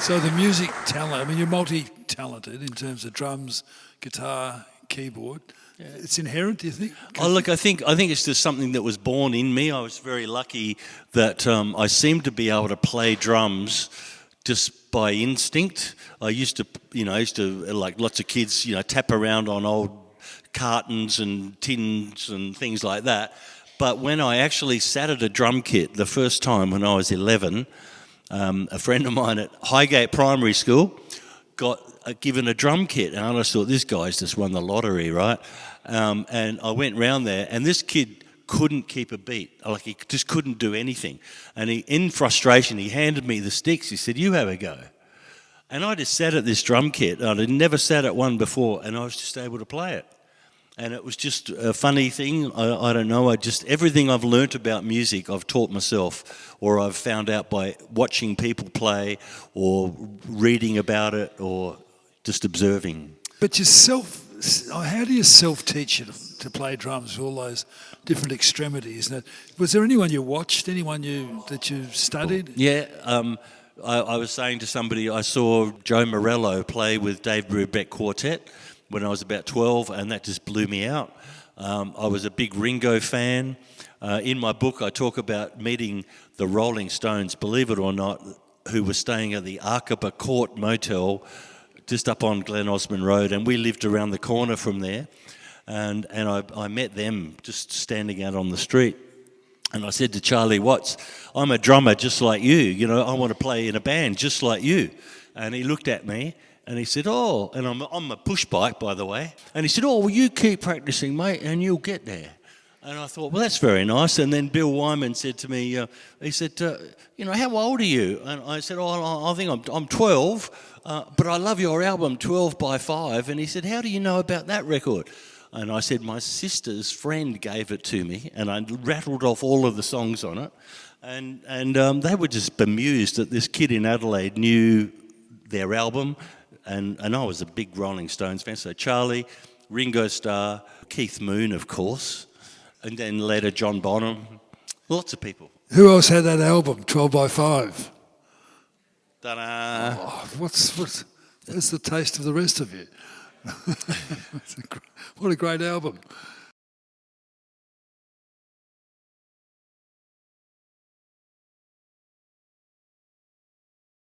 So the music talent, I mean, you're multi-talented in terms of drums, guitar, keyboard. It's inherent, do you think? Oh, look, I think it's just something that was born in me. I was very lucky that I seemed to be able to play drums just by instinct. I used to, like lots of kids, tap around on old cartons and tins and things like that. But when I actually sat at a drum kit the first time when I was 11, a friend of mine at Highgate Primary School got given a drum kit, and I just thought, this guy's just won the lottery, right? And I went round there, and this kid couldn't keep a beat. Like, he just couldn't do anything. And in frustration, he handed me the sticks. He said, "You have a go." And I just sat at this drum kit. I'd never sat at one before, and I was just able to play it. And it was just a funny thing. I don't know. Everything I've learnt about music, I've taught myself, or I've found out by watching people play, or reading about it, or just observing. But how do you self-teach to play drums with all those different extremities? Now, was there anyone you watched, that you studied? Yeah, I was saying to somebody, I saw Joe Morello play with Dave Brubeck Quartet when I was about 12, and that just blew me out. I was a big Ringo fan. In my book, I talk about meeting the Rolling Stones, believe it or not, who were staying at the Arkaba Court Motel just up on Glen Osmond Road, and we lived around the corner from there. And I met them just standing out on the street. And I said to Charlie Watts, "I'm a drummer just like you. I want to play in a band just like you." And he looked at me and he said, "Oh," and I'm on my push bike, by the way. And he said, "Oh, well, you keep practicing, mate, and you'll get there." And I thought, well, that's very nice. And then Bill Wyman said to me, he said, "How old are you?" And I said, "Oh, I think I'm 12, but I love your album, 12 by 5. And he said, "How do you know about that record?" And I said, "My sister's friend gave it to me," and I rattled off all of the songs on it. And they were just bemused that this kid in Adelaide knew their album. And I was a big Rolling Stones fan. So Charlie, Ringo Starr, Keith Moon, of course, and then later John Bonham, lots of people. Who else had that album, 12 by 5? Ta-da! Oh, what's the taste of the rest of you? What a great album.